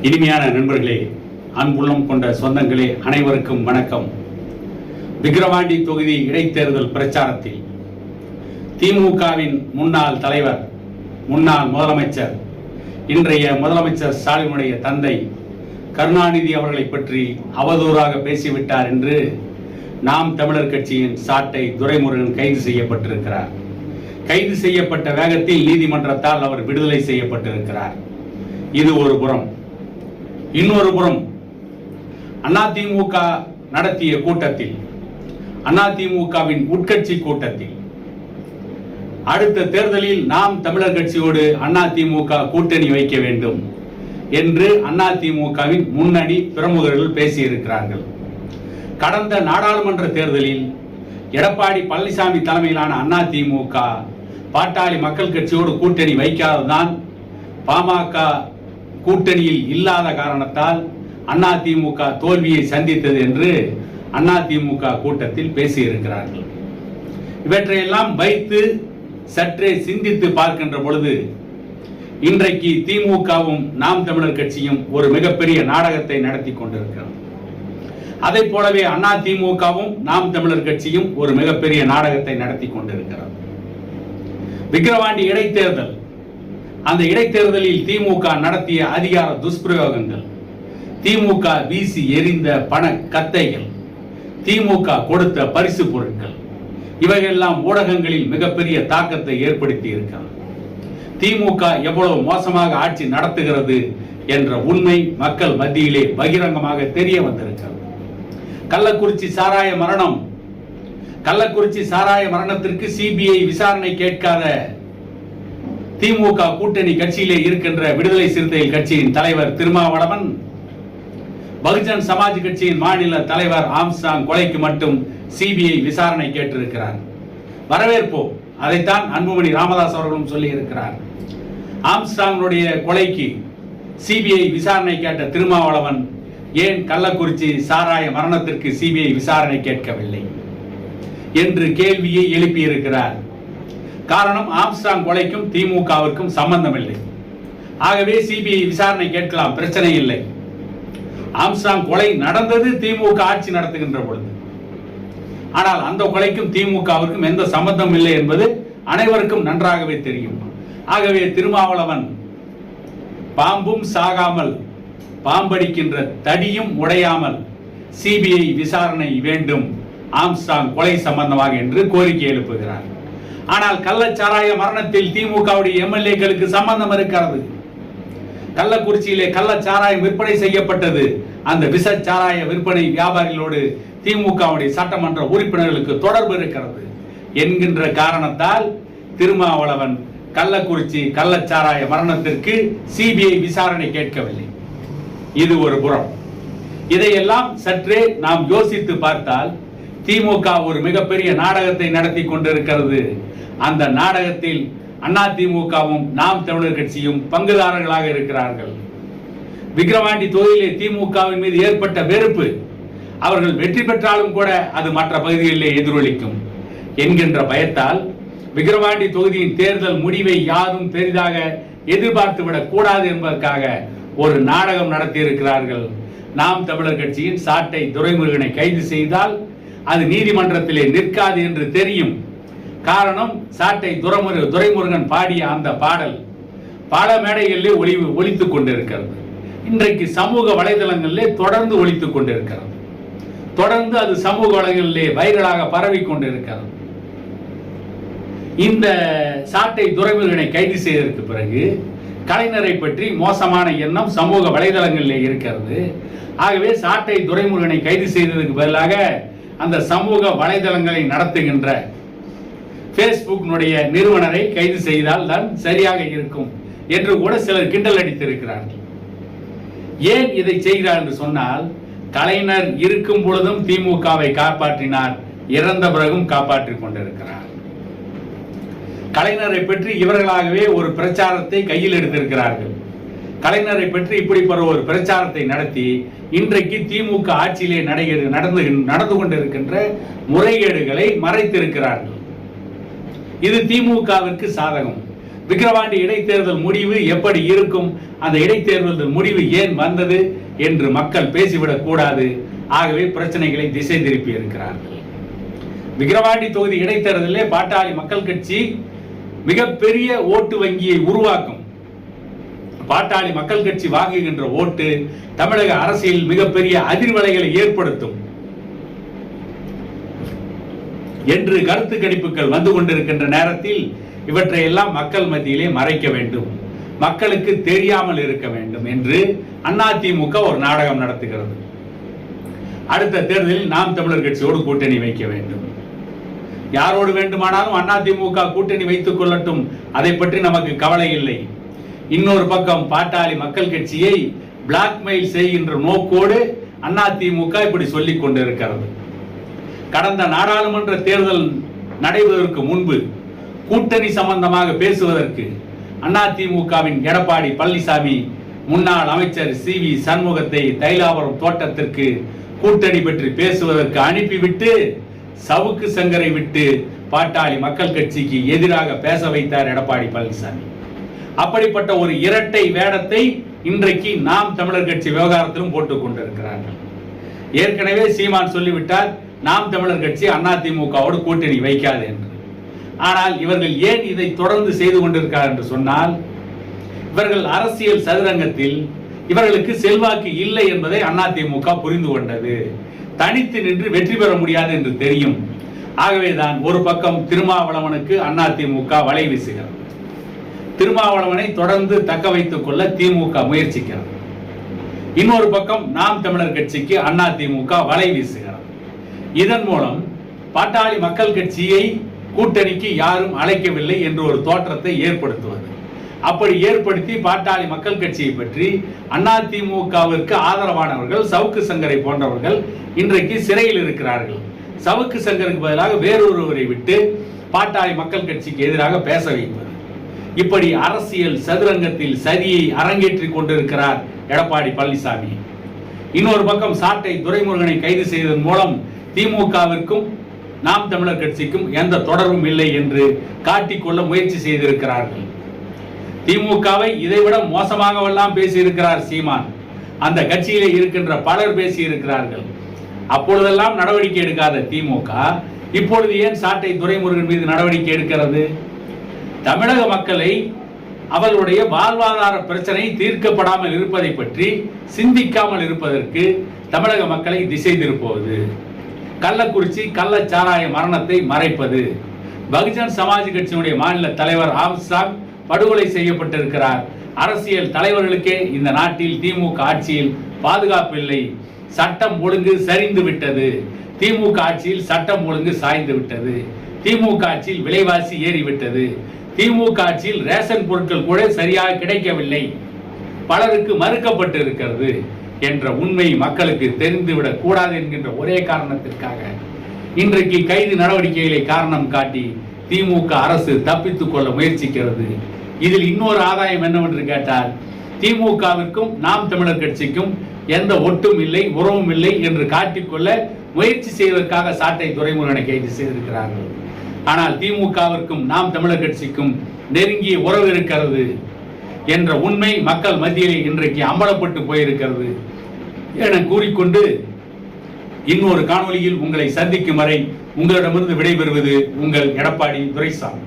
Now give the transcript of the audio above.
இனிமையான நண்பர்களே, அன்புள்ளம் கொண்ட சொந்தங்களே, அனைவருக்கும் வணக்கம். விக்கிரவாண்டி தொகுதி இடைத்தேர்தல் பிரச்சாரத்தில் திமுகவின் முன்னாள் தலைவர், முன்னாள் முதலமைச்சர், இன்றைய முதலமைச்சர் ஸ்டாலினுடைய தந்தை கருணாநிதி அவர்களை பற்றி அவதூறாக பேசிவிட்டார் என்று நாம் தமிழர் கட்சியின் சாட்டை துரைமுருகன் கைது செய்யப்பட்டிருக்கிறார். கைது செய்யப்பட்ட வேகத்தில் நீதிமன்றத்தால் அவர் விடுதலை செய்யப்பட்டிருக்கிறார். இது ஒரு புறம். இன்னொரு புறம், அதிமுக நடத்திய கூட்டத்தில், அதிமுகவின் உட்கட்சி கூட்டத்தில், அடுத்த தேர்தலில் நாம் தமிழர் கட்சியோடு அதிமுக கூட்டணி வைக்க வேண்டும் என்று அதிமுகவின் முன்னணி பிரமுகர்கள் பேசியிருக்கிறார்கள். கடந்த நாடாளுமன்ற தேர்தலில் எடப்பாடி பழனிசாமி தலைமையிலான அதிமுக பாட்டாளி மக்கள் கட்சியோடு கூட்டணி வைக்காததான் பாமக கூட்டணியில் இல்லாத காரணத்தால் அதிமுக தோல்வியை சந்தித்தது என்று அதிமுக கூட்டத்தில் பேசியிருக்கிறார்கள். இவற்றையெல்லாம் வைத்து சற்றே சிந்தித்து பார்க்கின்ற பொழுது, இன்றைக்கு திமுகவும் நாம் தமிழர் கட்சியும் ஒரு மிகப்பெரிய நாடகத்தை நடத்தி கொண்டிருக்கிறோம். அதை போலவே அதிமுகவும் நாம் தமிழர் கட்சியும் ஒரு மிகப்பெரிய நாடகத்தை நடத்தி கொண்டிருக்கிறோம். விக்கிரவாண்டி இடைத்தேர்தல், அந்த இடைத்தேர்தலில் திமுக நடத்திய அதிகார துஷ்பிரயோகங்கள், திமுக வீசி எறிந்த பண கத்தைகள், திமுக கொடுத்த பரிசு பொருட்கள், இவையெல்லாம் ஊடகங்களில் மிகப்பெரிய தாக்கத்தை ஏற்படுத்தி இருக்கிறது. திமுக எவ்வளவு மோசமாக ஆட்சி நடத்துகிறது என்ற உண்மை மக்கள் மத்தியிலே பகிரங்கமாக தெரிய வந்திருக்கிறது. கள்ளக்குறிச்சி சாராய மரணம், கள்ளக்குறிச்சி சாராய மரணத்திற்கு சிபிஐ விசாரணை கேட்காத திமுக கூட்டணி கட்சியிலே இருக்கின்ற விடுதலை சிறுத்தைகள் கட்சியின் தலைவர் திருமாவளவன், பகுஜன் சமாஜ் கட்சியின் மாநில தலைவர் ஆம்ஸ்ட்ராங் கொலைக்கு மட்டும் சிபிஐ விசாரணை கேட்டிருக்கிறார். வரவேற்போம். அதைத்தான் அன்புமணி ராமதாஸ் அவர்களும் சொல்லி இருக்கிறார். ஆம்ஸ்ட்ராங்குடைய கொலைக்கு சிபிஐ விசாரணை கேட்ட திருமாவளவன் ஏன் கள்ளக்குறிச்சி சாராய மரணத்திற்கு சிபிஐ விசாரணை கேட்கவில்லை என்று கேள்வியை எழுப்பியிருக்கிறார். காரணம், ஆம்ஸ்ட்ராங் கொலைக்கும் திமுகவிற்கும் சம்பந்தம் இல்லை. ஆகவே சிபிஐ விசாரணை கேட்கலாம், பிரச்சனை இல்லை. ஆம்ஸ்ட்ராங் கொலை நடந்தது திமுக ஆட்சி நடத்துகின்ற பொழுது. ஆனால் அந்த கொலைக்கும் திமுகவிற்கும் எந்த சம்பந்தம் இல்லை என்பது அனைவருக்கும் நன்றாகவே தெரியும். ஆகவே திருமாவளவன் பாம்பும் சாகாமல் பாம்படிக்கின்ற தடியும் உடையாமல் சிபிஐ விசாரணை வேண்டும் ஆம்ஸ்ட்ராங் கொலை சம்பந்தமாக என்று கோரிக்கை எழுப்புகிறார். ஆனால் கள்ளச்சாராய மரணத்தில் திமுகவுடைய எம்எல்ஏக்களுக்கு சம்பந்தம் இருக்கிறது. கள்ளக்குறிச்சியிலே கள்ளச்சாராயம் விற்பனை செய்யப்பட்டது. அந்த விஷச்சாராய விற்பனை வியாபாரிகளோடு திமுகவுடைய சட்டமன்ற உறுப்பினர்களுக்கு தொடர்பு இருக்கிறது என்கின்ற காரணத்தால் திருமாவளவன் கள்ளக்குறிச்சி கள்ளச்சாராய மரணத்திற்கு சிபிஐ விசாரணை கேட்கவில்லை. இது ஒரு புறம். இதையெல்லாம் சற்றே நாம் யோசித்து பார்த்தால், திமுக ஒரு மிகப்பெரிய நாடகத்தை நடத்தி கொண்டிருக்கிறது. அந்த நாடகத்தில் அதிமுகவும் நாம் தமிழர் கட்சியும் பங்குதாரர்களாக இருக்கிறார்கள். விக்கிரவாண்டி தொகுதியிலே திமுகவின் மீது ஏற்பட்ட வெறுப்பு, அவர்கள் வெற்றி பெற்றாலும் கூட அது மற்ற பகுதிகளிலே எதிரொலிக்கும் என்கின்ற பயத்தால் விக்கிரவாண்டி தொகுதியின் தேர்தல் முடிவை யாரும் பெரிதாக எதிர்பார்த்து விடக் கூடாது என்பதற்காக ஒரு நாடகம் நடத்தி இருக்கிறார்கள். நாம் தமிழர் கட்சியின் சாட்டை துரைமுருகனை கைது செய்தால் அது நீதிமன்றத்திலே நிற்காது என்று தெரியும். காரணம், சாட்டை துரைமுருகன் பாடிய அந்த பாடல் பல மேடைகளிலே ஒலித்துக் கொண்டிருக்கிறது. இன்றைக்கு சமூக வலைதளங்களிலே தொடர்ந்து ஒலித்துக் கொண்டிருக்கிறது. தொடர்ந்து அது சமூக வலைகளிலே வைரலாக பரவி கொண்டிருக்கிறது. இந்த சாட்டை துரைமுருகனை கைது செய்ததற்கு பிறகு கலைஞரை பற்றி மோசமான எண்ணம் சமூக வலைதளங்களிலே இருக்கிறது. ஆகவே சாட்டை துரைமுருகனை கைது செய்ததற்கு பதிலாக அந்த சமூக வலைதளங்களை நடத்துகின்ற பேஸ்புக்கினுடைய நிறுவனரை கைது செய்தால் தான் சரியாக இருக்கும் என்று கூட சிலர் கிண்டல் அடித்திருக்கிறார்கள். ஏன் இதை செய்கிறார் என்று சொன்னால், கலைஞர் இருக்கும் பொழுதும் திமுகவை காப்பாற்றினார், இறந்த பிறகும் காப்பாற்றிக் கொண்டிருக்கிறார். கலைஞரை பற்றி இவர்களாகவே ஒரு பிரச்சாரத்தை கையில் எடுத்திருக்கிறார்கள். கலைஞரை பற்றி இப்படி ஒரு பிரச்சாரத்தை நடத்தி இன்றைக்கு திமுக ஆட்சியிலே நடந்து கொண்டிருக்கின்ற முறைகேடுகளை மறைத்திருக்கிறார்கள். இது திமுகவிற்கு சாதகம். விக்கிரவாண்டி இடைத்தேர்தல் முடிவு எப்படி இருக்கும், அந்த இடைத்தேர்தல் முடிவு ஏன் வந்தது என்று மக்கள் பேசிவிடக் கூடாது. ஆகவே பிரச்சனைகளை திசை திருப்பி இருக்கிறார்கள். விக்கிரவாண்டி தொகுதி இடைத்தேர்தலிலே பாட்டாளி மக்கள் கட்சி மிகப்பெரிய ஓட்டு வங்கியை உருவாக்கும். பாட்டாளி மக்கள் கட்சி வாங்குகின்ற ஓட்டு தமிழக அரசியல் மிகப்பெரிய அதிர்வலைகளை ஏற்படுத்தும் என்று கருத்து கணிப்புகள் வந்து கொண்டிருக்கின்ற நேரத்தில் இவற்றை எல்லாம் மக்கள் மத்தியிலே மறைக்க வேண்டும், மக்களுக்கு தெரியாமல் இருக்க வேண்டும் என்று அதிமுக ஒரு நாடகம் நடத்துகிறது. அடுத்த தேர்தலில் நாம் தமிழர் கட்சியோடு கூட்டணி வைக்க வேண்டும். யாரோடு வேண்டுமானாலும் அதிமுக கூட்டணி வைத்துக் கொள்ளட்டும், அதை பற்றி நமக்கு கவலை இல்லை. இன்னொரு பக்கம் பாட்டாளி மக்கள் கட்சியை பிளாக்மெயில் செய்கின்ற நோக்கோடு அதிமுக இப்படி சொல்லிக் கொண்டிருக்கிறது. கடந்த நாடாளுமன்ற தேர்தல் நடைபெறுவதற்கு முன்பு கூட்டணி சம்பந்தமாக பேசுவதற்கு அதிமுகவின் எடப்பாடி பழனிசாமி முன்னாள் அமைச்சர் CV சண்முகத்தை தைலாபுரம் தோட்டத்திற்கு கூட்டணி பற்றி பேசுவதற்கு அனுப்பிவிட்டு சவுக்கு சங்கரை விட்டு பாட்டாளி மக்கள் கட்சிக்கு எதிராக பேச வைத்தார் எடப்பாடி பழனிசாமி. அப்படிப்பட்ட ஒரு இரட்டை வேடத்தை இன்றைக்கு நாம் தமிழர் கட்சி விவகாரத்திலும் போட்டுக் கொண்டிருக்கிறார்கள். ஏற்கனவே சீமான் சொல்லிவிட்டார், நாம் தமிழர் கட்சி அதிமுகவோடு கூட்டணி வைக்காது என்று. ஆனால் இவர்கள் ஏன் இதை தொடர்ந்து செய்து கொண்டிருக்கிறார் என்று சொன்னால், இவர்கள் அரசியல் சதுரங்கத்தில் இவர்களுக்கு செல்வாக்கு இல்லை என்பதை அதிமுக புரிந்து கொண்டது. தனித்து நின்று வெற்றி பெற முடியாது என்று தெரியும். ஆகவேதான் ஒரு பக்கம் திருமாவளவனுக்கு அதிமுக வலை வீசுகிறது. திருமாவளவனை தொடர்ந்து தக்க வைத்துக் கொள்ள திமுக முயற்சிக்கிறது. இன்னொரு பக்கம் நாம் தமிழர் கட்சிக்கு அதிமுக வலை வீசுகிறது. இதன் மூலம் பாட்டாளி மக்கள் கட்சியை கூட்டணிக்கு யாரும் அழைக்கவில்லை என்று ஒரு தோற்றத்தை ஏற்படுத்துவது. அப்படி ஏற்படுத்தி பாட்டாளி மக்கள் கட்சியை பற்றி அதிமுகவிற்கு ஆதரவானவர்கள் சவுக்கு சங்கரை போன்றவர்கள் இன்றைக்கு சிறையில் இருக்கிறார்கள். சவுக்கு சங்கருக்கு பதிலாக வேறொருவரை விட்டு பாட்டாளி மக்கள் கட்சிக்கு எதிராக பேச வைப்பது. இப்படி அரசியல் சதுரங்கத்தில் சதியை அரங்கேற்றிக் கொண்டிருக்கிறார் எடப்பாடி பழனிசாமி. இன்னொரு பக்கம் சாட்டை துரைமுருகனை கைது செய்ததன் மூலம் திமுகவிற்கும் நாம் தமிழர் கட்சிக்கும் எந்த தொடர்பும் இல்லை என்று காட்டிக்கொள்ள முயற்சி செய்திருக்கிறார்கள். திமுகவை இதைவிட மோசமாகவெல்லாம் பேசியிருக்கிறார் சீமான். அந்த கட்சியிலே இருக்கின்ற பலர் பேசியிருக்கிறார்கள். அப்பொழுதெல்லாம் நடவடிக்கை எடுக்காத திமுக இப்பொழுது ஏன் சாட்டை துரைமுருகன் மீது நடவடிக்கை எடுக்கிறது? தமிழக மக்களை அவர்களுடைய வாழ்வாதார பிரச்சனை தீர்க்கப்படாமல் இருப்பதை பற்றி சிந்திக்காமல் இருப்பதற்கு தமிழக மக்களை திசை திருப்புவது, கள்ளக்குறிச்சி கள்ளச்சாராய மரணத்தை மறைப்பது, பகுஜன் சமாஜ் கட்சியினுடைய மாநில தலைவர் ஆம்ஸ்டாங் படுகொலை செய்யப்பட்டிருக்கிறார். அரசியல் தலைவர்களுக்கே இந்த நாட்டில் திமுக ஆட்சியில் பாதுகாப்பு இல்லை, சட்டம் ஒழுங்கு சரிந்து விட்டது, திமுக ஆட்சியில் சட்டம் ஒழுங்கு சாய்ந்து விட்டது, திமுக ஆட்சியில் விலைவாசி ஏறிவிட்டது, திமுக ஆட்சியில் ரேஷன் பொருட்கள் கூட சரியாக கிடைக்கவில்லை, பலருக்கு மறுக்கப்பட்டு இருக்கிறது என்ற உண்மை மக்களுக்கு தெரிந்துவிடக் கூடாது என்கின்ற ஒரே காரணத்திற்காக இன்றைக்கு கைது நடவடிக்கைகளை காரணம் காட்டி திமுக அரசு தப்பித்துக் கொள்ள முயற்சிக்கிறது. இதில் இன்னொரு ஆதாயம் என்னவென்று கேட்டால், திமுகவிற்கும் நாம் தமிழர் கட்சிக்கும் எந்த ஒட்டும் இல்லை, உறவும் இல்லை என்று காட்டிக்கொள்ள முயற்சி செய்வதற்காக சாட்டை துரைமுருகனை கைது செய்திருக்கிறார்கள். ஆனால் திமுகவிற்கும் நாம் தமிழர் கட்சிக்கும் நெருங்கிய உறவு இருக்கிறது என்ற உண்மை மக்கள் மத்தியிலே இன்றைக்கு அம்பலப்பட்டு போயிருக்கிறது என கூறிக்கொண்டு இன்னொரு காணொளியில் உங்களை சந்திக்கும் வரை உங்களிடமிருந்து விடைபெறுவது உங்கள் எடப்பாடி துரைசாமி.